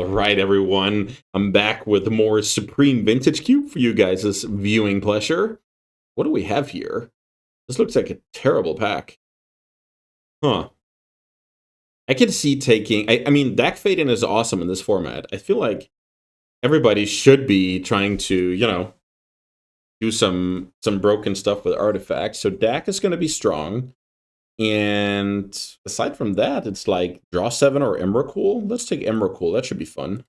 All right, everyone. I'm back with more Supreme Vintage Cube for you guys' viewing pleasure. What do we have here? This looks like a terrible pack. Huh. I can see taking... I mean, Dak Fading is awesome in this format. I feel like everybody should be trying to, do some broken stuff with artifacts. So Dak is going to be strong. And aside from that, it's like draw 7 or Emrakul. Let's take Emrakul. That should be fun.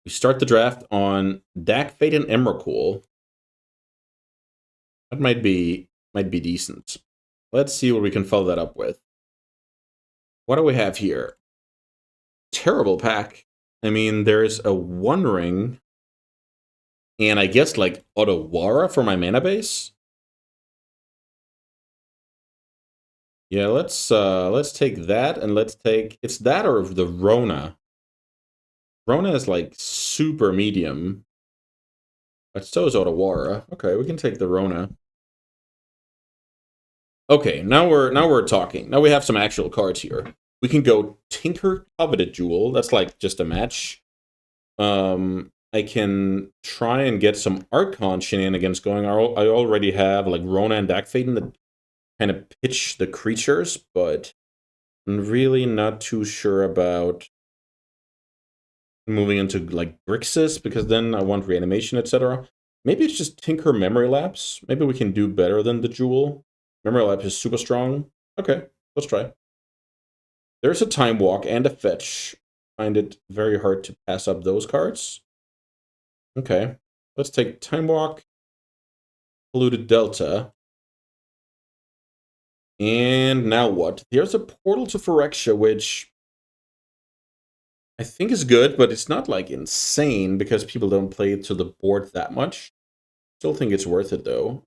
We start the draft on Dak Fate and Emrakul. That might be decent. Let's see what we can follow that up with. What do we have here? Terrible pack. I mean, there's a One Ring, and I guess like Otawara for my mana base. Yeah, let's take that, and let's take it's that or the Rona. Rona is like super medium. But so is Otawara. Okay, we can take the Rona. Okay, now we're talking. Now we have some actual cards here. We can go Tinker Coveted Jewel. That's like just a match. I can try and get some Archon shenanigans going. I already have like Rona and Dakfaden that kind of pitch the creatures, but I'm really not too sure about moving into like Grixis, because then I want reanimation, etc. Maybe it's just Tinker Memory Lapse. Maybe we can do better than the Jewel. Memory Lapse is super strong. Okay, let's try. There's a Time Walk and a Fetch. Find it very hard to pass up those cards. Okay, let's take Time Walk, Polluted Delta. And now what? There's a Portal to Phyrexia, which I think is good, but it's not like insane because people don't play it to the board that much. Still think it's worth it though.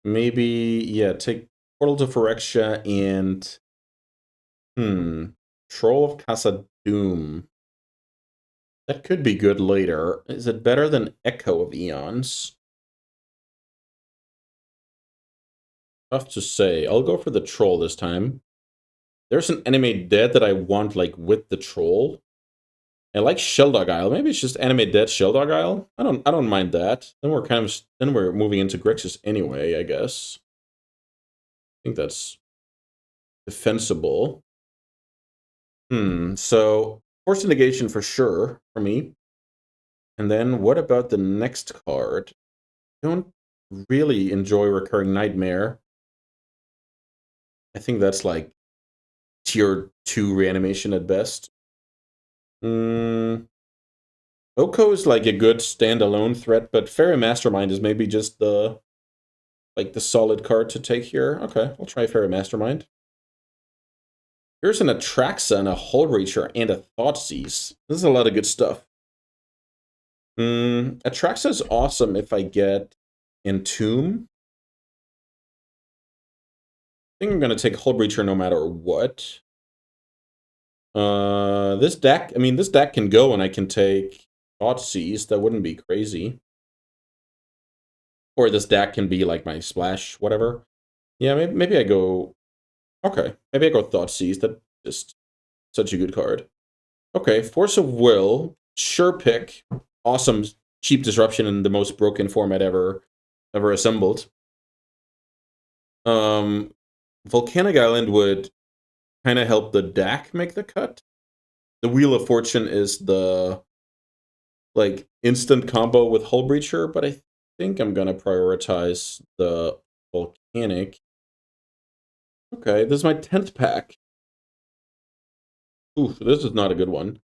Maybe, yeah, take Portal to Phyrexia and Troll of Casa Doom. That could be good later. Is it better than Echo of Eons? Tough to say. I'll go for the Troll this time. There's an Animate Dead that I want like with the Troll. I like Sheldog Isle. Maybe it's just Animate Dead Sheldog Isle. I don't mind that. Then we're moving into Grixis anyway, I guess. I think that's defensible. So Force Negation for sure for me. And then what about the next card? I don't really enjoy Recurring Nightmare. I think that's like tier 2 reanimation at best. Oko is like a good standalone threat, but Fairy Mastermind is maybe just the solid card to take here. Okay, I'll try Fairy Mastermind. Here's an Atraxa and a Hullreacher and a Thoughtseize. This is a lot of good stuff. Atraxa is awesome if I get Entomb. I think I'm going to take Hullreacher no matter what. This deck can go and I can take Thoughtseize. That wouldn't be crazy. Or this deck can be like my splash, whatever. Yeah, maybe I go... Okay, maybe I go Thoughtseize. That's just such a good card. Okay, Force of Will. Sure pick. Awesome, cheap disruption in the most broken format ever assembled. Volcanic Island would kind of help the deck make the cut. The Wheel of Fortune is the like instant combo with Hullbreacher, but I think I'm gonna prioritize the Volcanic. Okay, this is my 10th pack. Oof, this is not a good one.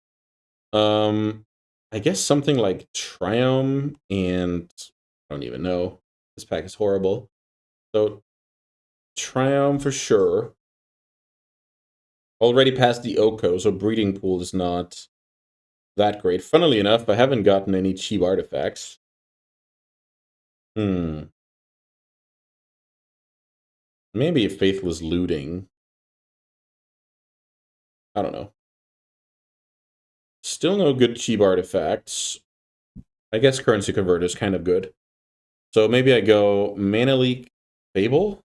I guess something like Triumph and I don't even know. This pack is horrible. So Triumph for sure. Already past the Oko, so Breeding Pool is not that great. Funnily enough, I haven't gotten any cheap artifacts. Maybe a Faithless Looting. I don't know. Still no good cheap artifacts. I guess Currency Converter is kind of good. So maybe I go Mana Leak Fable?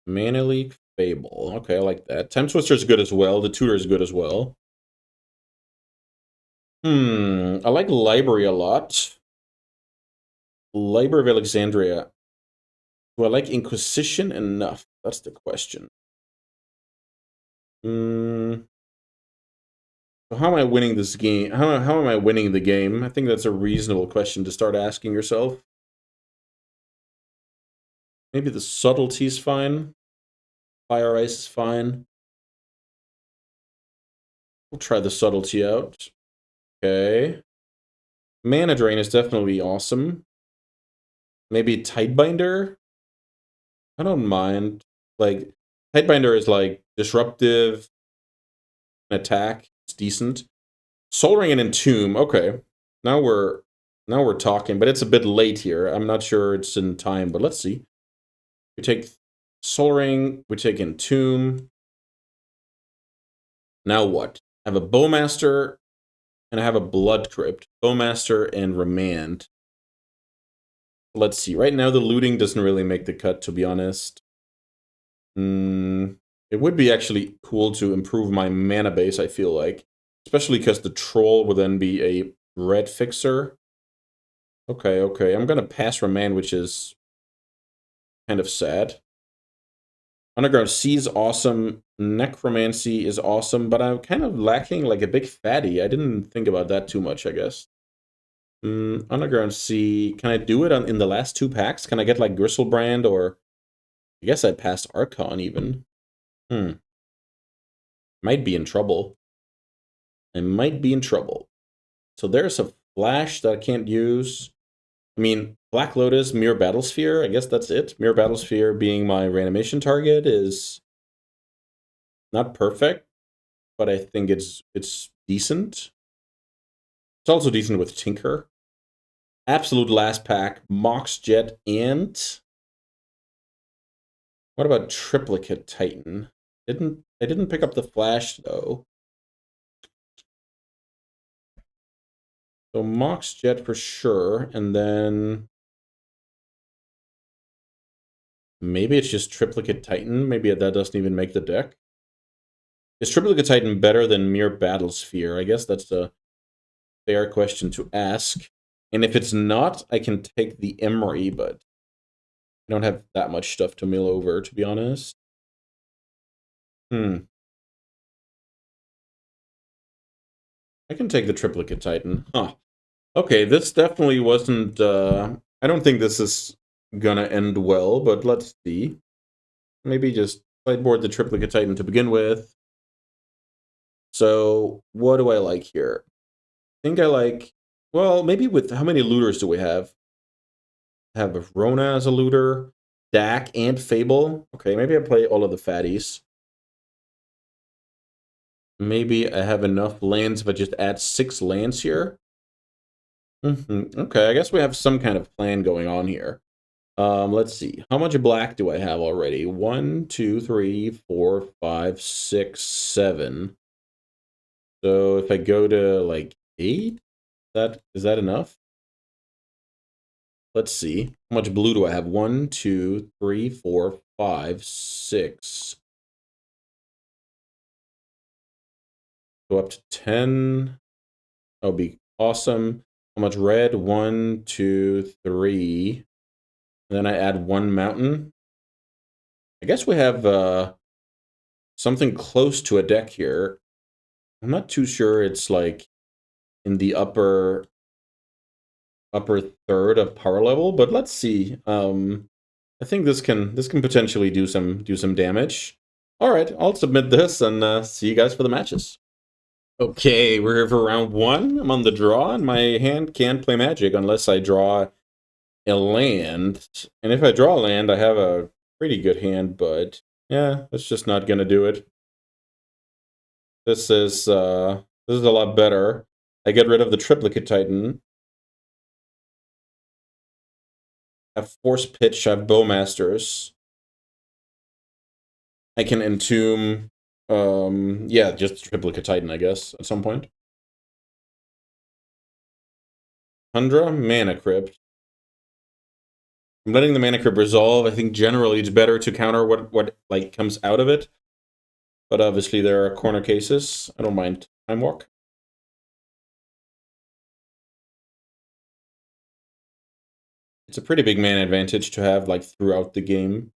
Mana Leak Fable. Okay, I like that. Time Twister's good as well. The Tutor is good as well. I like Library a lot. Library of Alexandria. Do I like Inquisition enough? That's the question. So how am I winning this game? How am I winning the game? I think that's a reasonable question to start asking yourself. Maybe the Subtlety's fine. Fire Ice is fine. We'll try the Subtlety out. Okay. Mana Drain is definitely awesome. Maybe Tidebinder? I don't mind. Like, Tidebinder is like disruptive, attack. It's decent. Soul Ring and Entomb. Okay. Now we're talking, but it's a bit late here. I'm not sure it's in time, but let's see. We take Soul Ring, we take Entomb. Now what? I have a Bowmaster, and I have a Blood Crypt. Bowmaster and Remand. Let's see. Right now, the looting doesn't really make the cut, to be honest. It would be actually cool to improve my mana base, I feel like. Especially because the Troll would then be a red fixer. Okay, okay. I'm gonna pass Remand, which is kind of sad. Underground Sea is awesome. Necromancy is awesome, but I'm kind of lacking like a big fatty. I didn't think about that too much, I guess. Underground Sea. Can I do it in the last 2 packs? Can I get like Gristlebrand, or I guess I passed Archon even. Might be in trouble. I might be in trouble. So there's a flash that I can't use. I mean, Black Lotus, Mirror Battlesphere, I guess that's it. Mirror Battlesphere being my reanimation target is not perfect, but I think it's decent. It's also decent with Tinker. Absolute last pack, Mox Jet, and what about Triplicate Titan? I didn't pick up the flash though. So Mox Jet for sure, and then maybe it's just Triplicate Titan. Maybe that doesn't even make the deck. Is Triplicate Titan better than Mirror Battlesphere? I guess that's a fair question to ask. And if it's not, I can take the Emery, but I don't have that much stuff to mill over, to be honest. I can take the Triplicate Titan. Huh. Okay, this definitely wasn't... I don't think this is gonna end well, but let's see. Maybe just sideboard the Triplicate Titan to begin with. So, what do I like here? I think I like... Well, maybe with... How many looters do we have? I have Rona as a looter, Dak, and Fable. Okay, maybe I play all of the fatties. Maybe I have enough lands if I just add 6 lands here. Okay, I guess we have some kind of plan going on here. Let's see. How much black do I have already? 1, 2, 3, 4, 5, 6, 7. So if I go to like 8, is that enough? Let's see. How much blue do I have? 1, 2, 3, 4, 5, 6. Go up to 10. That would be awesome. How much red? 1, 2, 3. And then I add 1 mountain. I guess we have something close to a deck here. I'm not too sure it's like in the upper third of power level, but let's see. I think this can potentially do some damage. All right, I'll submit this and see you guys for the matches. Okay, we're here for round 1. I'm on the draw, and my hand can't play Magic unless I draw a land. And if I draw a land, I have a pretty good hand, but yeah, that's just not gonna do it. This is a lot better. I get rid of the Triplicate Titan. I have Force Pitch, I have Bowmasters. I can Entomb, yeah, just Triplicate Titan, I guess, at some point. Tundra, Mana Crypt. I'm letting the Mana Crypt resolve. I think generally it's better to counter what like comes out of it. But obviously there are corner cases. I don't mind Time Walk. It's a pretty big mana advantage to have like throughout the game.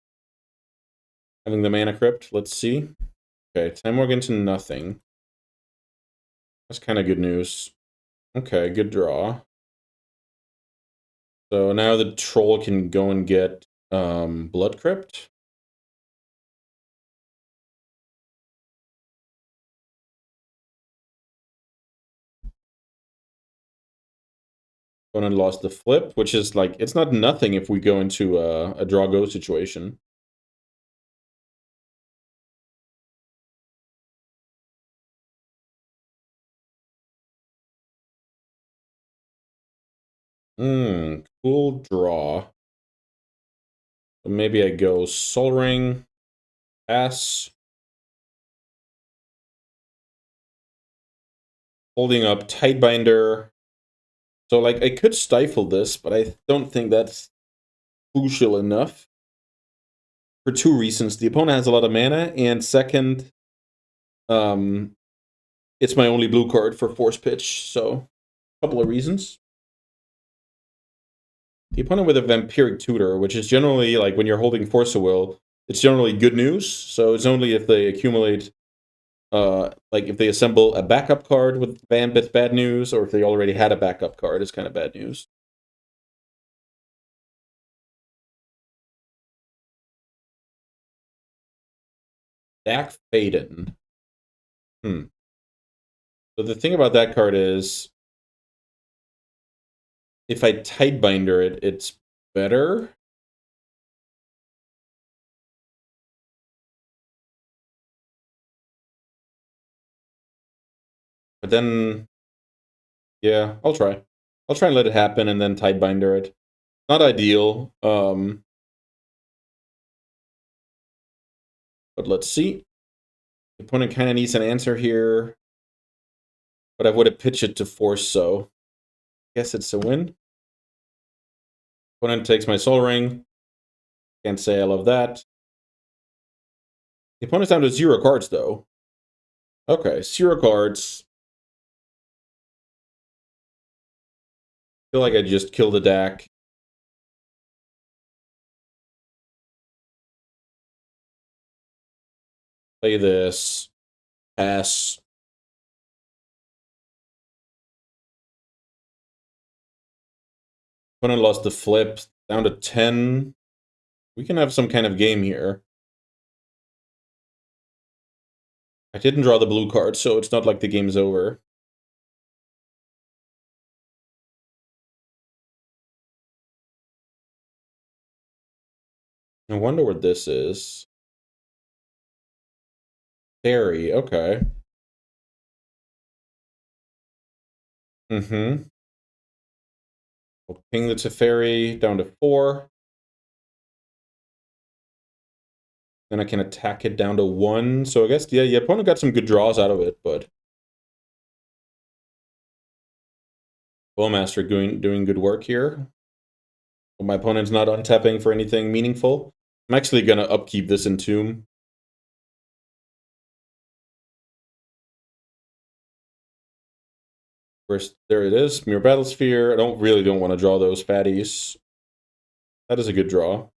Having the Mana Crypt. Let's see. Okay, Time Walk into nothing. That's kind of good news. Okay, good draw. So now the troll can go and get Blood Crypt. Opponent lost the flip, which is like, it's not nothing if we go into a draw-go situation. Cool draw. So maybe I go Soul Ring, pass. Holding up Tidebinder. So like I could stifle this, but I don't think that's crucial enough. For two reasons. The opponent has a lot of mana, and second, it's my only blue card for Force Pitch, so a couple of reasons. The opponent with a Vampiric Tutor, which is generally, like, when you're holding Force of Will, it's generally good news, so it's only if they accumulate, like, if they assemble a backup card with Vamp, it's bad news, or if they already had a backup card, it's kind of bad news. Dak Faden. So the thing about that card is, if I Tidebinder it, it's better. But then, yeah, I'll try. I'll try and let it happen and then Tidebinder it. Not ideal, but let's see. The opponent kind of needs an answer here, but I would have pitched it to force, so guess it's a win. Opponent takes my Soul Ring. Can't say I love that. The opponent's down to 0 cards, though. Okay, 0 cards. Feel like I just killed the deck. Play this. Pass. Opponent lost the flip. Down to 10. We can have some kind of game here. I didn't draw the blue card, so it's not like the game's over. I wonder what this is. Fairy, okay. Mm-hmm. We'll ping the Teferi down to 4. Then I can attack it down to 1. So I guess, yeah, the opponent got some good draws out of it, but Bowmaster doing good work here. But my opponent's not untapping for anything meaningful. I'm actually going to upkeep this Entomb. First, there it is, Mirror Battlesphere. I don't want to draw those fatties. That is a good draw.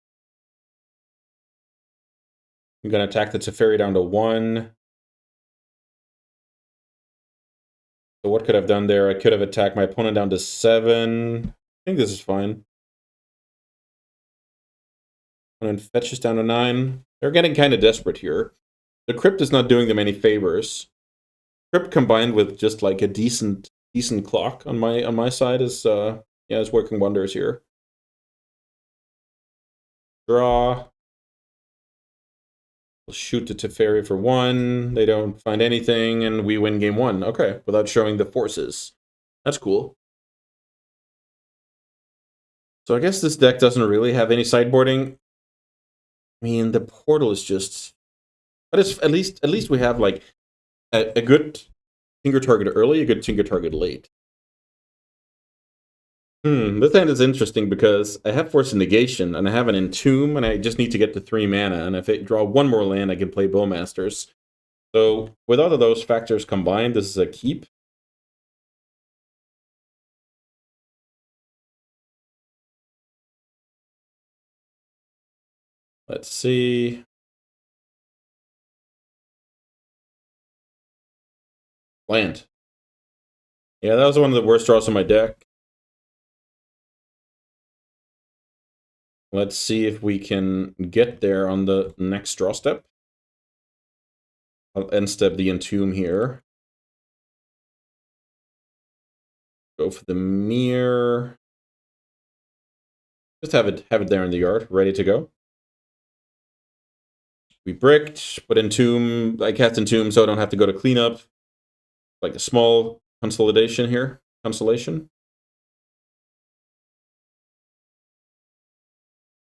I'm going to attack the Teferi down to 1. So what could I have done there? I could have attacked my opponent down to 7. I think this is fine. Opponent fetches down to 9. They're getting kind of desperate here. The Crypt is not doing them any favors. Crypt combined with just like a decent clock on my side is yeah, is working wonders here. Draw. We'll shoot the Teferi for 1. They don't find anything, and we win game 1. Okay, without showing the forces. That's cool. So I guess this deck doesn't really have any sideboarding. I mean, the portal is just... But it's at least we have like a good tinker target early, a good tinker target late. This hand is interesting because I have Force of Negation, and I have an Entomb, and I just need to get to 3 mana, and if I draw one more land, I can play Bowmasters. So, with all of those factors combined, this is a keep. Let's see. Land. Yeah, that was one of the worst draws in my deck. Let's see if we can get there on the next draw step. I'll end step the Entomb here. Go for the Mirror. Just have it there in the yard, ready to go. We bricked, but Entomb, I cast Entomb so I don't have to go to cleanup. Like a small consolidation here. Consolation.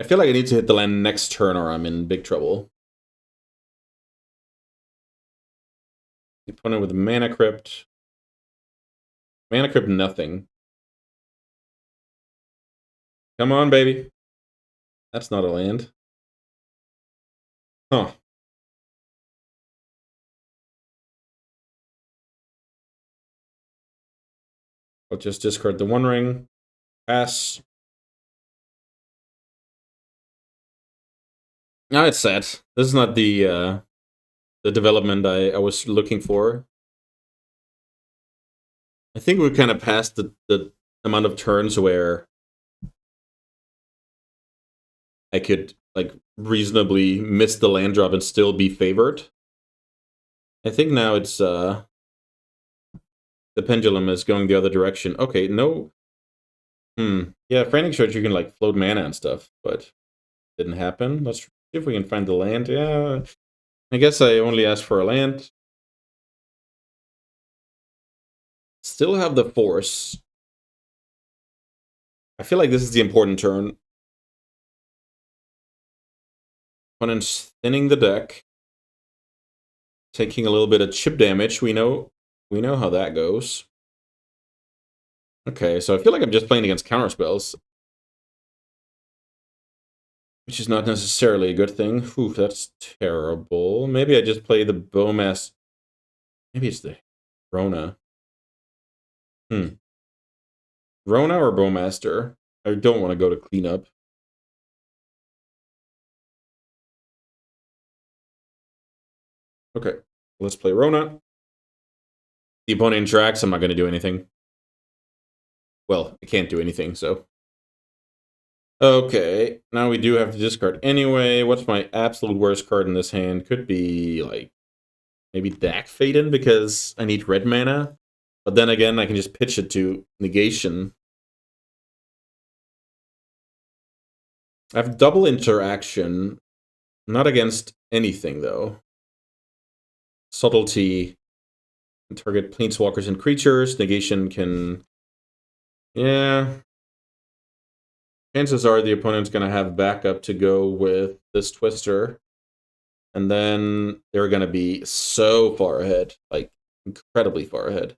I feel like I need to hit the land next turn or I'm in big trouble. The opponent with Mana Crypt. Mana Crypt, nothing. Come on, baby. That's not a land. Huh. I'll just discard the One Ring. Pass. No, it's sad. This is not the development I was looking for. I think we're kind of past the amount of turns where I could like reasonably miss the land drop and still be favored. I think now it's the pendulum is going the other direction. Okay, no. Yeah, Frantic Church you can like float mana and stuff, but didn't happen. Let's see if we can find the land. Yeah. I guess I only asked for a land. Still have the force. I feel like this is the important turn. Opponent's thinning the deck. Taking a little bit of chip damage. We know how that goes. Okay, so I feel like I'm just playing against counterspells. Which is not necessarily a good thing. Whew, that's terrible. Maybe I just play the Bowmaster. Maybe it's the Rona. Rona or Bowmaster? I don't want to go to cleanup. Okay, let's play Rona. The opponent interacts, I'm not going to do anything. Well, I can't do anything, so. Okay, now we do have to discard anyway. What's my absolute worst card in this hand? Could be, like, maybe Dak Faden, because I need red mana. But then again, I can just pitch it to Negation. I have double interaction. Not against anything, though. Subtlety. Target planeswalkers and creatures. Negation can... Yeah. Chances are the opponent's going to have backup to go with this Twister. And then they're going to be so far ahead. Like, incredibly far ahead.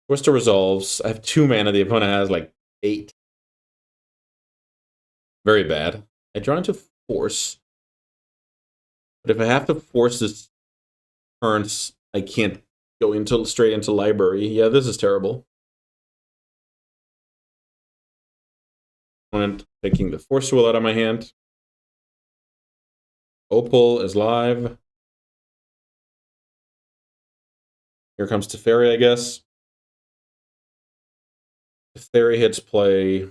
Twister resolves. I have 2 mana. The opponent has, like, 8. Very bad. I draw into Force. But if I have to force this turns, I can't go straight into Library. Yeah, this is terrible. Opponent taking the Force Wheel out of my hand. Opal is live. Here comes Teferi, I guess. Teferi hits play.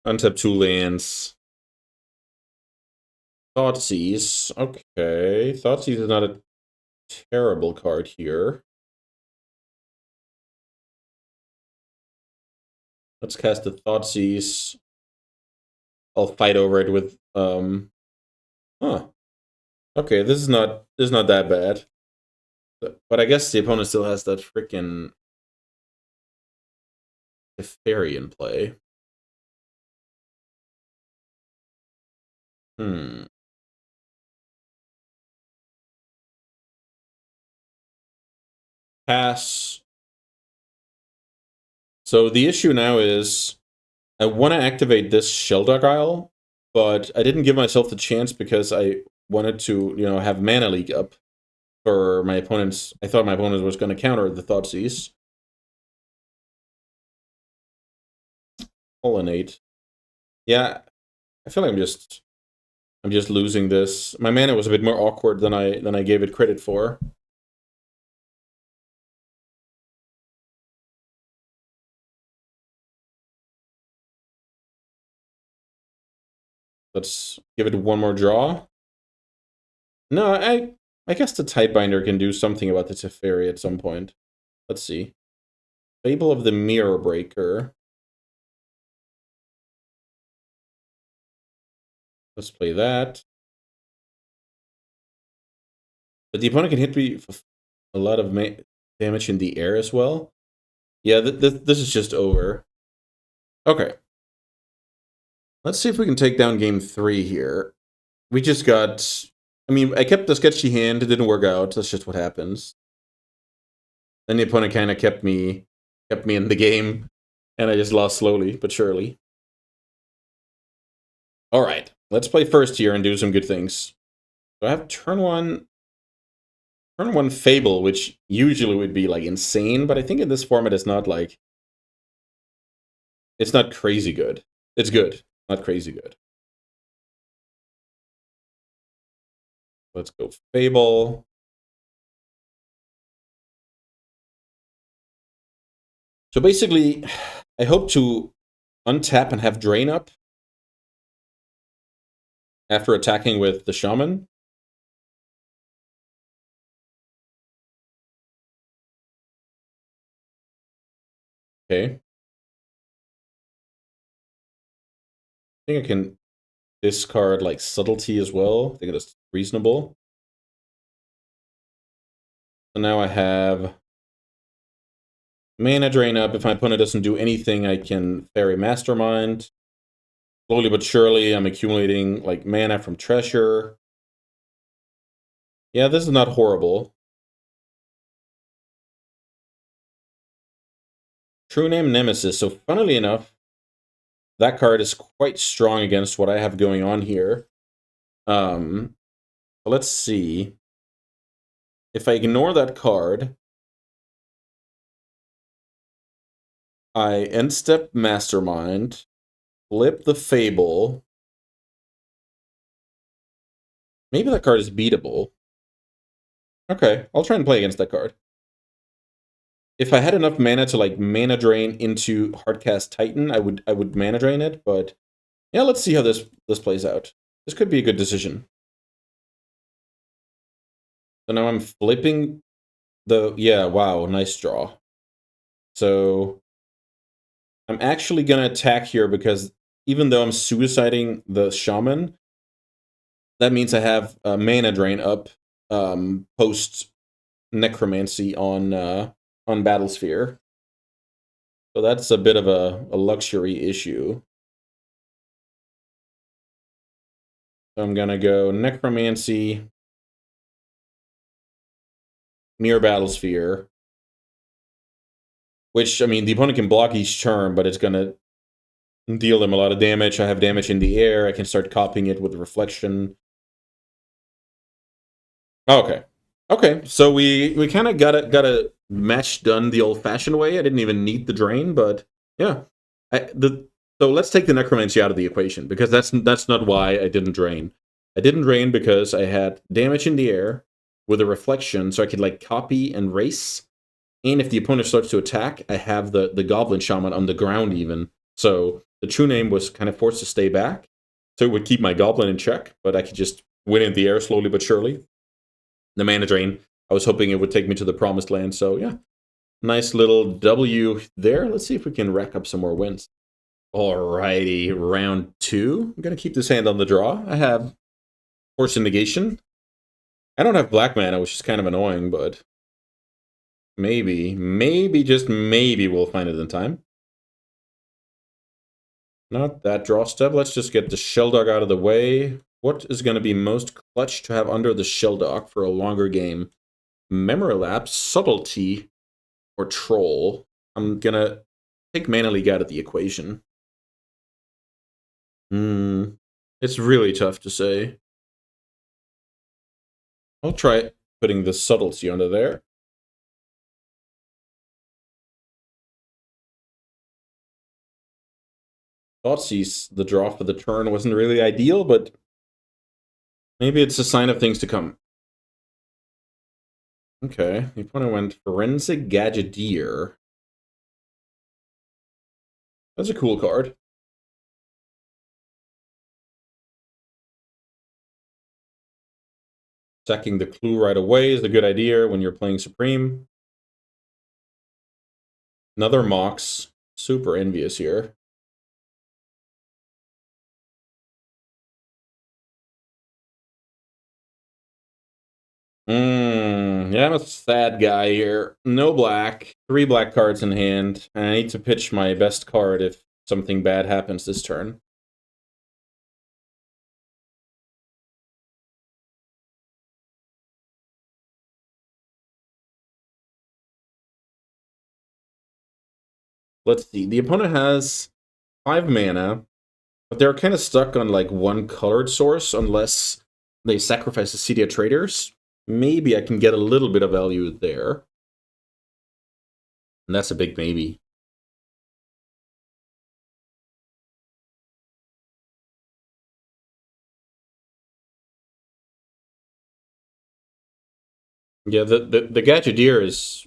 Untap 2 lands. Thoughtseize. Okay. Thoughtseize is not a terrible card here. Let's cast the Thoughtseize. I'll fight over it with Huh. Okay, this is not that bad. But I guess the opponent still has that freaking Teferi in play. Pass. So the issue now is I want to activate this Shelldog Isle, but I didn't give myself the chance because I wanted to, have Mana Leak up for my opponents. I thought my opponent was going to counter the Thoughtseize. Pollinate. Yeah, I feel like I'm just losing this. My mana was a bit more awkward than I gave it credit for. Let's give it one more draw. No, I guess the Tidebinder can do something about the Teferi at some point. Let's see. Fable of the Mirror Breaker. Let's play that. But the opponent can hit me for a lot of damage in the air as well. Yeah, this is just over. Okay. Let's see if we can take down game 3 here. We just got... I mean, I kept the sketchy hand. It didn't work out. That's just what happens. Then the opponent kind of kept me in the game. And I just lost slowly, but surely. All right. Let's play first here and do some good things. So I have turn one Fable, which usually would be like insane, but I think in this format it's not like... It's not crazy good. It's good, not crazy good. Let's go Fable. So basically, I hope to untap and have Drain up after attacking with the Shaman. Okay. I think I can discard like Subtlety as well. I think that's reasonable. So now I have Mana Drain up. If my opponent doesn't do anything, I can Fairy Mastermind. Slowly but surely, I'm accumulating like mana from Treasure. Yeah, this is not horrible. True Name Nemesis. So funnily enough, that card is quite strong against what I have going on here. Let's see. If I ignore that card, I end step Mastermind, flip the Fable. Maybe that card is beatable. Okay, I'll try and play against that card. If I had enough mana to like mana drain into Hardcast Titan, I would mana drain it, but yeah, let's see how this plays out. This could be a good decision. So now I'm flipping the... Yeah, wow, nice draw. So I'm actually going to attack here because even though I'm suiciding the Shaman, that means I have mana drain up post Necromancy on Battlesphere. So that's a bit of a luxury issue. So I'm going to go Necromancy, Mirror Battlesphere, which, I mean, the opponent can block each turn, but it's going to deal them a lot of damage. I have damage in the air. I can start copying it with Reflection. Okay. Okay, so we kind of got a match done the old-fashioned way. I didn't even need the drain, but yeah. So let's take the Necromancy out of the equation, because that's not why I didn't drain. I didn't drain because I had damage in the air with a Reflection, so I could like copy and race. And if the opponent starts to attack, I have the Goblin Shaman on the ground even. So the True Name was kind of forced to stay back. So it would keep my Goblin in check, but I could just win in the air slowly but surely. The Mana Drain, I was hoping it would take me to the Promised Land. So yeah, nice little W there. Let's see if we can rack up some more wins. Alrighty, round 2. I'm going to keep this hand on the draw. I have Force and Negation. I don't have black mana, which is kind of annoying, but maybe, just maybe we'll find it in time. Not that draw step. Let's just get the Shelldog out of the way. What is going to be most clutch to have under the Shelldog for a longer game? Memory Lapse, Subtlety, or Troll. I'm gonna take Mana League out of the equation. It's really tough to say. I'll try putting the Subtlety under there. Thoughtseize, the draw for the turn wasn't really ideal, but maybe it's a sign of things to come. Okay, the opponent went Forensic Gadgeteer. That's a cool card. Sacking the clue right away is a good idea when you're playing Supreme. Another Mox. Super envious here. Yeah, I'm a sad guy here. No black. 3 black cards in hand. And I need to pitch my best card if something bad happens this turn. Let's see. The opponent has 5 mana, but they're kind of stuck on like 1 colored source unless they sacrifice the City of Traders. Maybe I can get a little bit of value there. And that's a big maybe. Yeah, the Gadgeteer is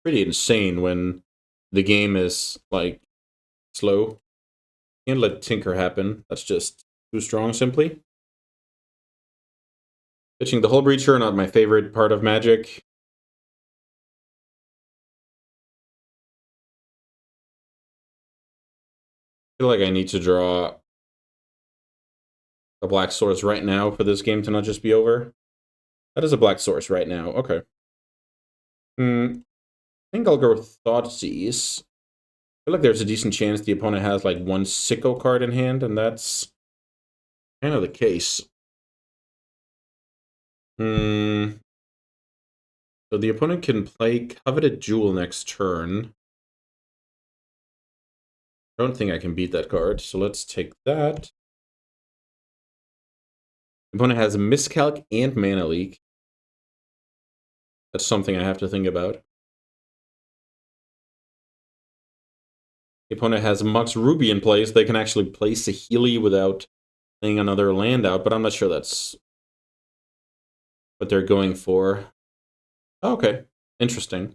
pretty insane when the game is like slow. Can't let Tinker happen. That's just too strong, simply. Pitching the Hull Breacher, not my favorite part of Magic. I feel like I need to draw a black source right now for this game to not just be over. That is a black source right now. Okay. I think I'll go with Thoughtseize. I feel like there's a decent chance the opponent has like 1 Sicko card in hand, and that's kind of the case. So the opponent can play Coveted Jewel next turn. I don't think I can beat that card, so let's take that. The opponent has a Miscalc and Mana Leak. That's something I have to think about. The opponent has Mox Ruby in place. They can actually play Saheeli without playing another land out, but I'm not sure that's what they're going for. Oh, okay, interesting.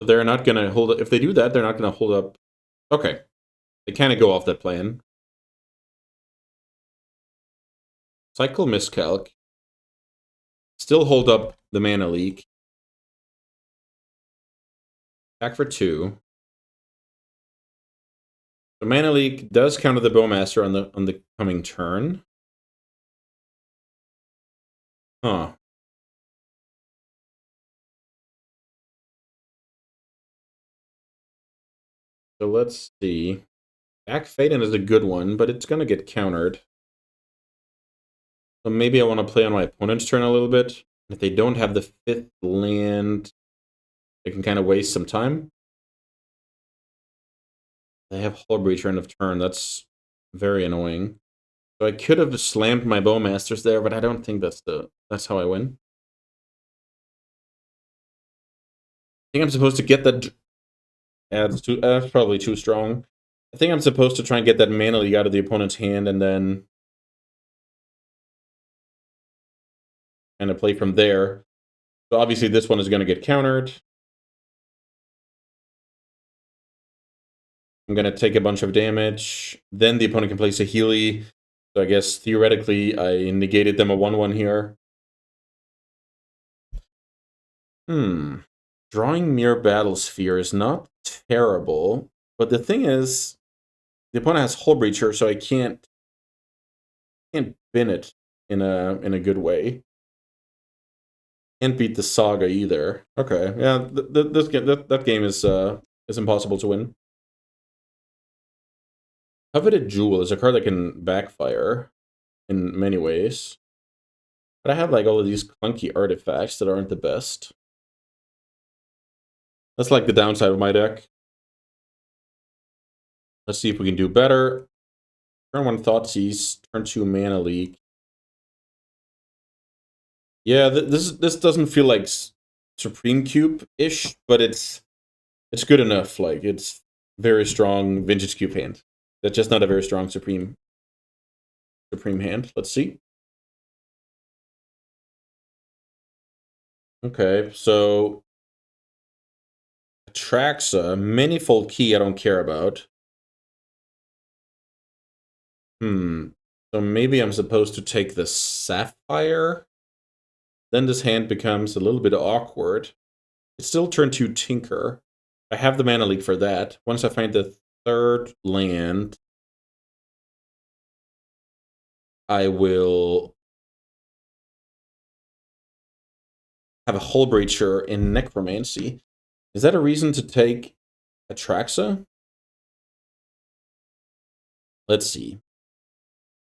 They're not going to hold up. If they do that, they're not going to hold up. Okay, they kind of go off that plan. Cycle Miscalc. Still hold up the Mana Leak. Back for 2. The Mana Leak does counter the Bowmaster on the coming turn. Huh. So let's see. Back Faden is a good one, but it's going to get countered. So maybe I want to play on my opponent's turn a little bit. If they don't have the 5th land, they can kind of waste some time. They have Hull Breacher end of turn. That's very annoying. So I could have slammed my Bowmasters there, but I don't think that's how I win. I think I'm supposed to get that. Yeah, that's probably too strong. I think I'm supposed to try and get that Mana Leak out of the opponent's hand and then kind of play from there. So obviously this one is going to get countered. I'm going to take a bunch of damage. Then the opponent can play Saheeli. So I guess theoretically I negated them a 1/1 here. Drawing Mere Battlesphere is not terrible. But the thing is, the opponent has Hull Breacher, so I can't bin it in a good way. Can't beat the Saga either. Okay, yeah, that game is impossible to win. Coveted Jewel is a card that can backfire in many ways. But I have like all of these clunky artifacts that aren't the best. That's like the downside of my deck. Let's see if we can do better. Turn 1 Thoughtseize, turn 2 Mana Leak. Yeah, this doesn't feel like Supreme Cube-ish, but it's good enough. Like, it's very strong Vintage Cube hand. That's just not a very strong Supreme hand. Let's see. Okay, so Atraxa, Manifold Key I don't care about. So maybe I'm supposed to take the Sapphire? Then this hand becomes a little bit awkward. It's still turn 2 Tinker. I have the Mana Leak for that. Once I find the 3rd land, I will have a Hull Breacher in Necromancy. Is that a reason to take Atraxa? Let's see.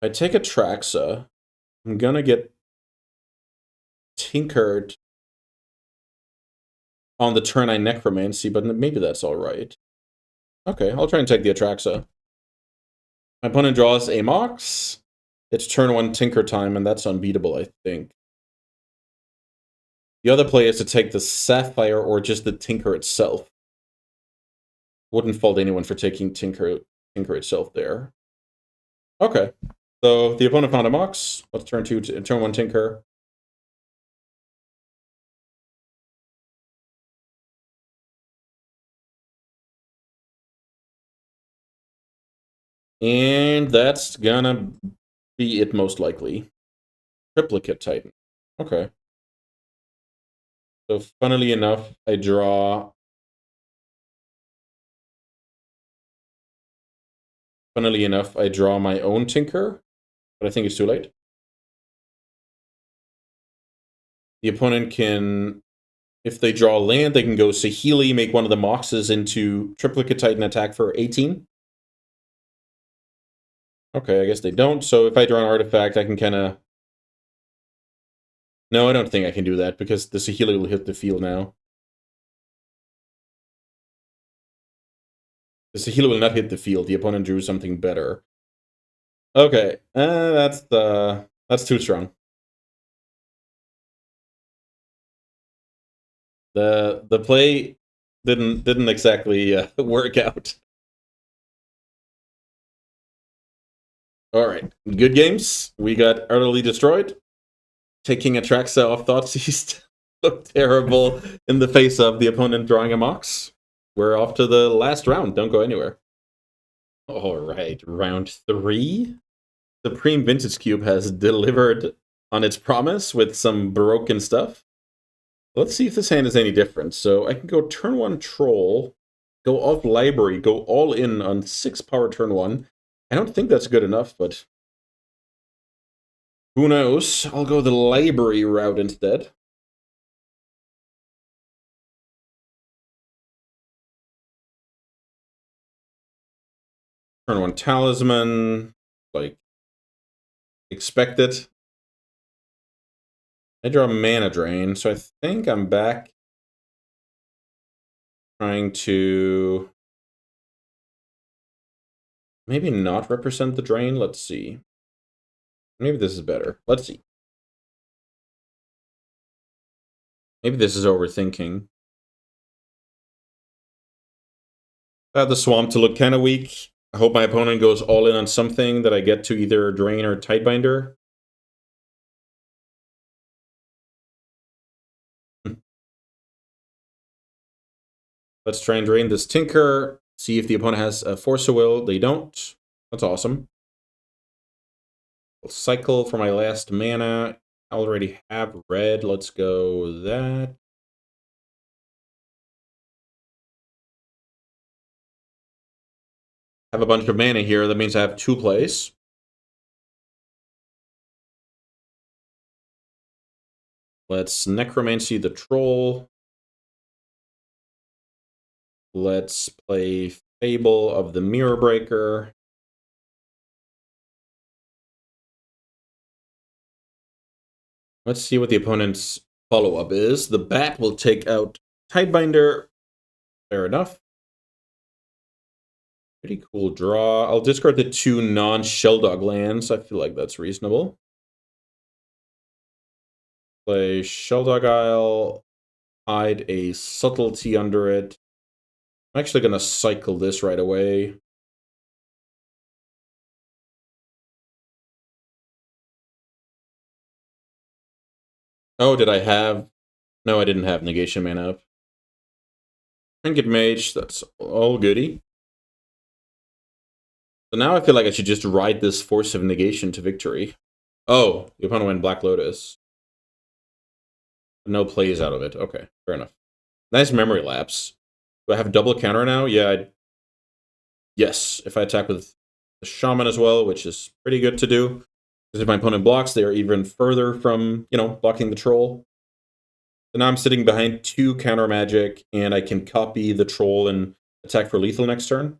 If I take Atraxa, I'm gonna get tinkered on the turn I Necromancy, but maybe that's alright. Okay, I'll try and take the Atraxa. My opponent draws a Mox. It's turn 1 Tinker time, and that's unbeatable, I think. The other play is to take the Sapphire or just the Tinker itself. Wouldn't fault anyone for taking Tinker itself there. Okay, so the opponent found a Mox. Let's turn 1 Tinker. And that's gonna be it most likely. Triplicate Titan. Okay. So funnily enough, I draw... Funnily enough, I draw my own Tinker, but I think it's too late. The opponent can... If they draw land, they can go Saheeli, make one of the Moxes into Triplicate Titan attack for 18. Okay, I guess they don't. So if I draw an artifact, I can kind of... No, I don't think I can do that, because the Saheeli will hit the field now. The Saheeli will not hit the field. The opponent drew something better. Okay, that's too strong. The play didn't exactly work out. All right, good games. We got utterly destroyed. Taking Atraxa off Thoughtseize looked terrible in the face of the opponent drawing a Mox. We're off to the last round. Don't go anywhere. All right, round 3. Supreme Vintage Cube has delivered on its promise with some broken stuff. Let's see if this hand is any different. So I can go turn 1 Troll, go off Library, go all in on 6 power turn 1. I don't think that's good enough, but who knows? I'll go the Library route instead. Turn 1 Talisman, like, expect it. I draw a Mana Drain, so I think I'm back trying to maybe not represent the drain. Let's see. Maybe this is better. Let's see. Maybe this is overthinking. The Swamp to look kind of weak. I hope my opponent goes all in on something that I get to either drain or Tidebinder. Let's try and drain this Tinker. See if the opponent has a Force of Will. They don't. That's awesome. I'll cycle for my last mana. I already have red. Let's go that. Have a bunch of mana here. That means I have 2 plays. Let's Necromancy the Troll. Let's play Fable of the Mirror Breaker. Let's see what the opponent's follow-up is. The Bat will take out Tidebinder. Fair enough. Pretty cool draw. I'll discard the 2 non-Shelldog lands. I feel like that's reasonable. Play Shelldog Isle, hide a Subtlety under it. I'm actually going to cycle this right away. Oh, did I have... No, I didn't have Negation mana up. Trinket Mage, that's all goody. So now I feel like I should just ride this Force of Negation to victory. Oh, the opponent went Black Lotus. No plays out of it. Okay, fair enough. Nice memory lapse. Do I have double counter now? Yeah. Yes, if I attack with the Shaman as well, which is pretty good to do. Because if my opponent blocks, they are even further from, blocking the troll. So now I'm sitting behind 2 counter magic, and I can copy the troll and attack for lethal next turn.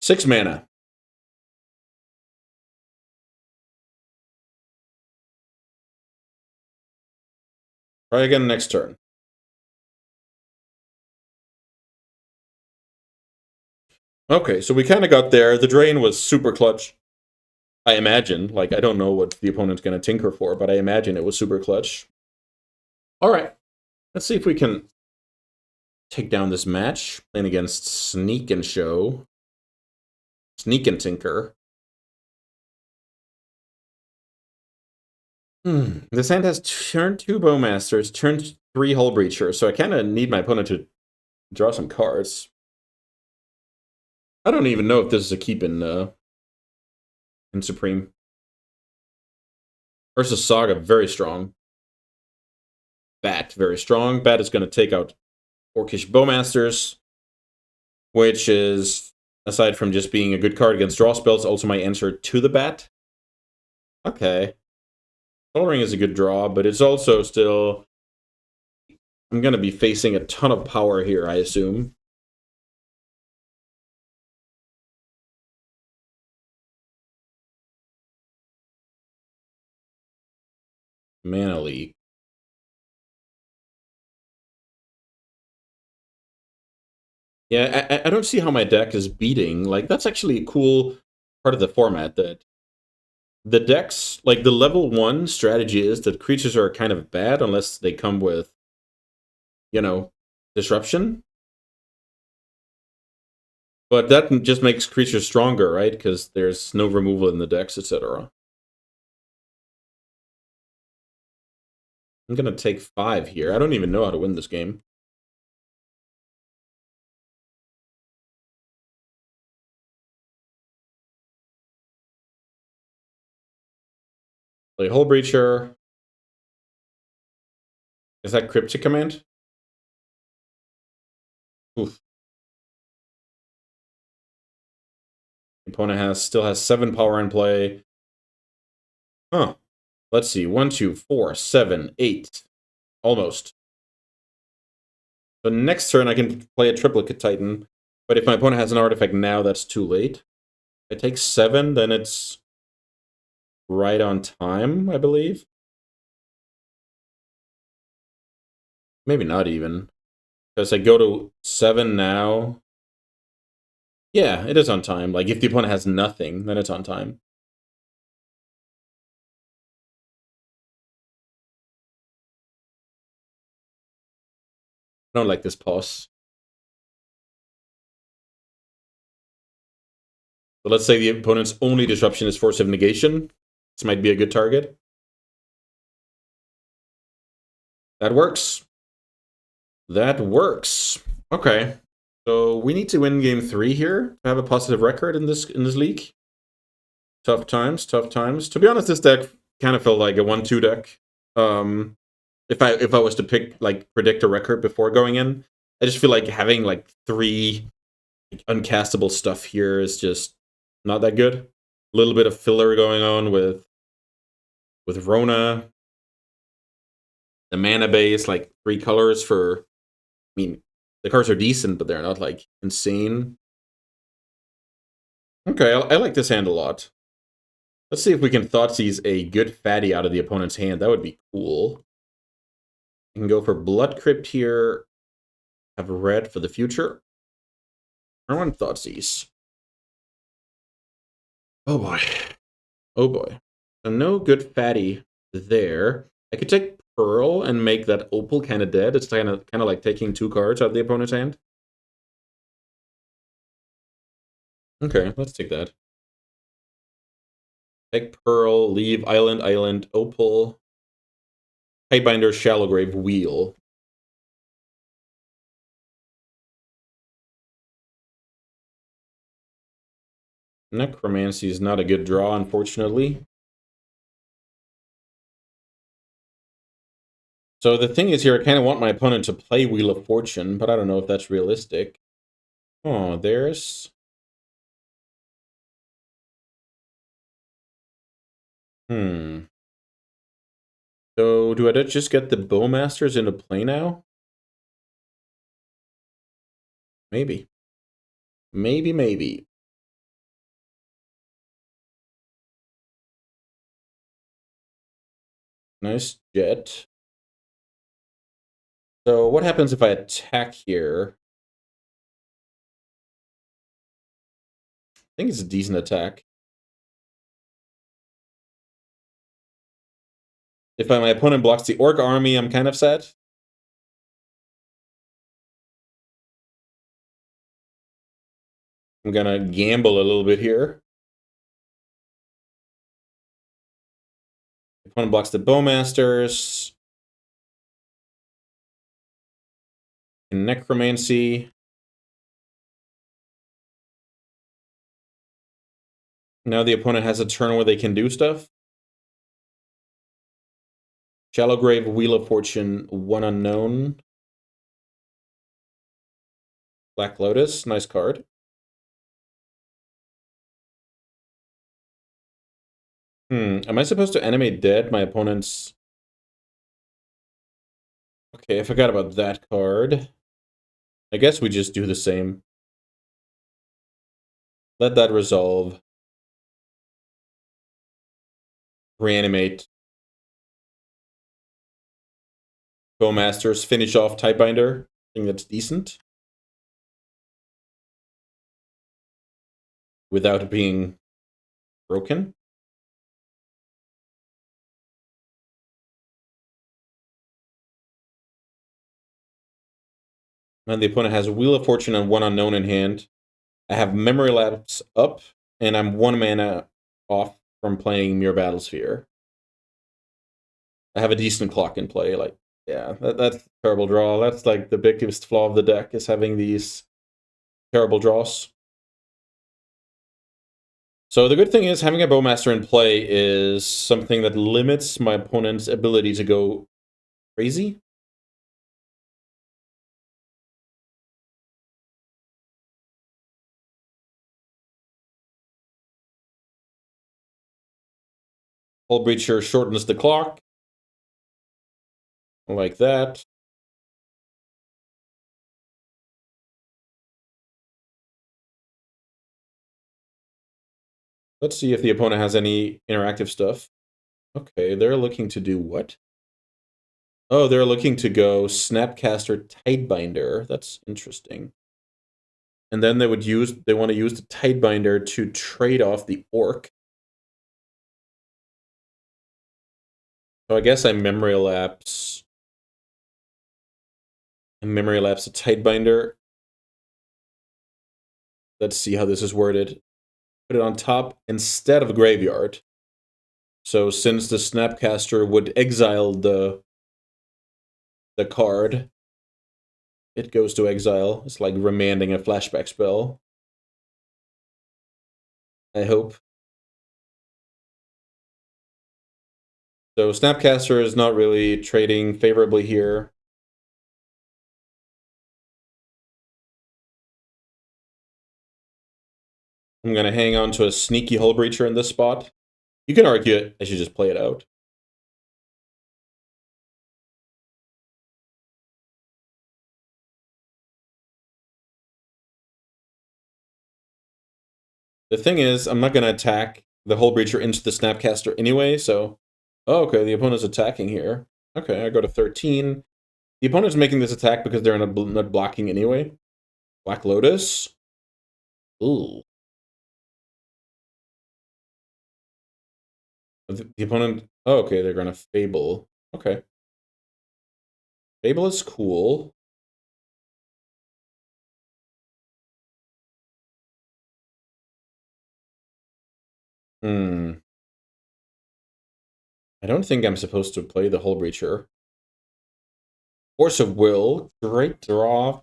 Six mana. Try again next turn. Okay, so we kind of got there. The drain was super clutch. I imagine. Like, I don't know what the opponent's going to tinker for, but I imagine it was super clutch. All right. Let's see if we can take down this match. Playing against Sneak and Show. Sneak and Tinker. This hand has turn 2 Bowmasters, turn 3 Hull Breacher, so I kind of need my opponent to draw some cards. I don't even know if this is a keep in Supreme. Versus Saga, very strong. Bat, very strong. Bat is going to take out Orcish Bowmasters, which is, aside from just being a good card against draw spells, also my answer to the Bat. Okay. Soul Ring is a good draw, but it's also still... I'm going to be facing a ton of power here, I assume. Mana Leak. Yeah, I don't see how my deck is beating. Like, that's actually a cool part of the format, that the decks, like the level 1 strategy is that creatures are kind of bad unless they come with, disruption. But that just makes creatures stronger, right? Because there's no removal in the decks, etc. I'm going to take 5 here. I don't even know how to win this game. Play Hull Breacher. Is that Cryptic Command? Oof. The opponent still has 7 power in play. Huh. Let's see. 1, 2, 4, 7, 8. Almost. So next turn I can play a Triplicate Titan. But if my opponent has an artifact now, that's too late. If I take 7, then it's right on time, I believe. Maybe not even. Because I go to 7 now. Yeah, it is on time. Like, if the opponent has nothing, then it's on time. I don't like this pause. So let's say the opponent's only disruption is Force of Negation. This might be a good target. That works. That works. Okay. So we need to win game 3 here to have a positive record in this league. Tough times, tough times. To be honest, this deck kind of felt like a 1-2 deck. If I was to predict a record before going in, I just feel like having like 3 uncastable stuff here is just not that good. A little bit of filler going on with Rona. The mana base, like 3 colors for... I mean, the cards are decent, but they're not like insane. Okay, I like this hand a lot. Let's see if we can Thoughtseize a good fatty out of the opponent's hand. That would be cool. We can go for Blood Crypt here. Have a red for the future. I want Thoughtseize. Oh boy. Oh boy. So no good fatty there. I could take Pearl and make that Opal kind of dead. It's kind of like taking 2 cards out of the opponent's hand. Okay, let's take that. Take Pearl, leave Island, Opal. Tidebinder, Shallow Grave, Wheel. Necromancy is not a good draw, unfortunately. So the thing is here, I kind of want my opponent to play Wheel of Fortune, but I don't know if that's realistic. Oh, there's... So do I just get the Bowmasters into play now? Maybe. Maybe. Nice jet. So what happens if I attack here? I think it's a decent attack. If my opponent blocks the Orc army, I'm kind of sad. I'm gonna gamble a little bit here. Opponent blocks the Bowmasters. Necromancy. Now the opponent has a turn where they can do stuff. Shallow Grave, Wheel of Fortune, 1 unknown. Black Lotus, nice card. Am I supposed to animate dead my opponent's... Okay, I forgot about that card. I guess we just do the same. Let that resolve. Reanimate. Bowmasters, finish off Typebinder. I think that's decent. Without being broken. And the opponent has Wheel of Fortune and 1 unknown in hand. I have Memory Lapse up, and I'm 1 mana off from playing Mirror Battlesphere. I have a decent clock in play. Like, yeah, that's a terrible draw. That's like the biggest flaw of the deck, is having these terrible draws. So the good thing is having a Bowmaster in play is something that limits my opponent's ability to go crazy. Hull Breacher shortens the clock. Like that. Let's see if the opponent has any interactive stuff. Okay, they're looking to do what? Oh, they're looking to go Snapcaster Tidebinder. That's interesting. And then they want to use the Tidebinder to trade off the Orc. So I guess I Memory Lapse. Memory Lapse a Tidebinder. Let's see how this is worded. Put it on top instead of Graveyard. So since the Snapcaster would exile the card, it goes to exile. It's like remanding a flashback spell. I hope. So Snapcaster is not really trading favorably here. I'm going to hang on to a sneaky Hull Breacher in this spot. You can argue it. I should just play it out. The thing is, I'm not going to attack the Hull Breacher into the Snapcaster anyway, so... Oh, okay, the opponent's attacking here. Okay, I go to 13. The opponent's making this attack because they're not blocking anyway. Black Lotus. Ooh. The opponent... Oh, okay, they're going to Fable. Okay. Fable is cool. I don't think I'm supposed to play the Hull Breacher. Force of Will. Great draw.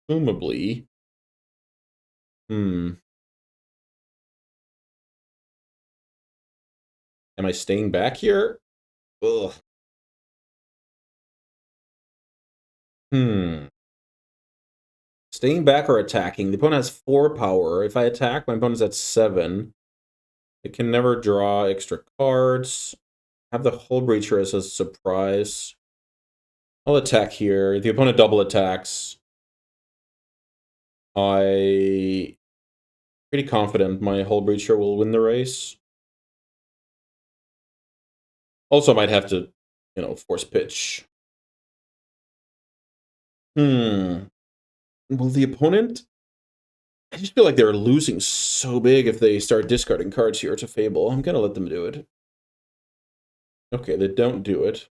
Presumably. Am I staying back here? Ugh. Staying back or attacking? The opponent has 4 power. If I attack, my opponent's at 7. It can never draw extra cards. Have the Hull Breacher as a surprise. I'll attack here. The opponent double attacks. I'm pretty confident my Hull Breacher will win the race. Also, I might have to, force pitch. Will the opponent... I just feel like they're losing so big if they start discarding cards here to Fable. I'm gonna let them do it. Okay, they don't do it.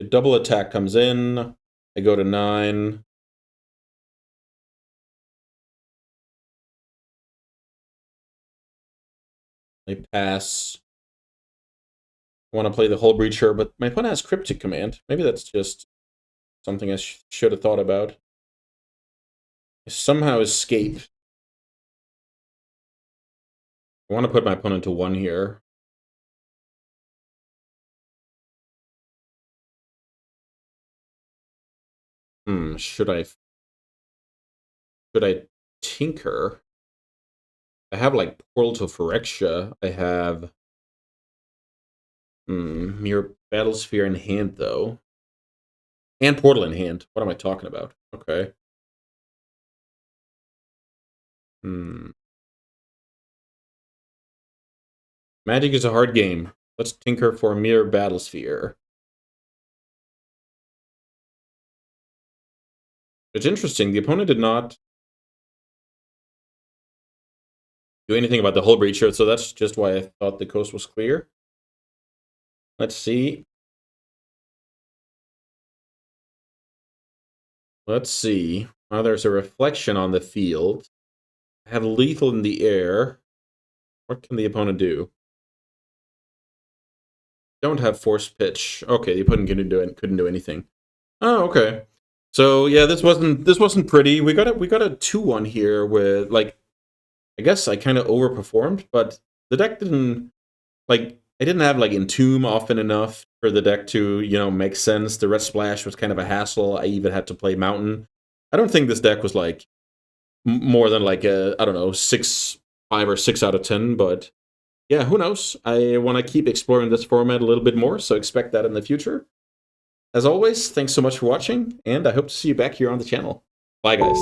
The double attack comes in. I go to 9. I pass. I want to play the Hull Breacher, but my opponent has Cryptic Command. Maybe that's just something I should have thought about. I somehow escape. I want to put my opponent to 1 here. Should I tinker? I have like Portal to Phyrexia. I have Mere Battlesphere in hand though. And Portal in hand. What am I talking about? Okay. Magic is a hard game. Let's tinker for Mere Battlesphere. It's interesting. The opponent did not do anything about the Hull Breacher, so that's just why I thought the coast was clear. Let's see. Let's see. Oh, there's a reflection on the field. I have lethal in the air. What can the opponent do? Don't have force pitch. Okay, the opponent couldn't do anything. Oh, okay. So yeah, this wasn't pretty. We got a 2-1 here with like, I guess I kind of overperformed, but the deck didn't like. I didn't have like Entomb often enough for the deck to make sense. The Red Splash was kind of a hassle. I even had to play Mountain. I don't think this deck was like more than like a, I don't know, 5 or 6 out of 10, but yeah, who knows? I want to keep exploring this format a little bit more, so expect that in the future. As always, thanks so much for watching, and I hope to see you back here on the channel. Bye, guys.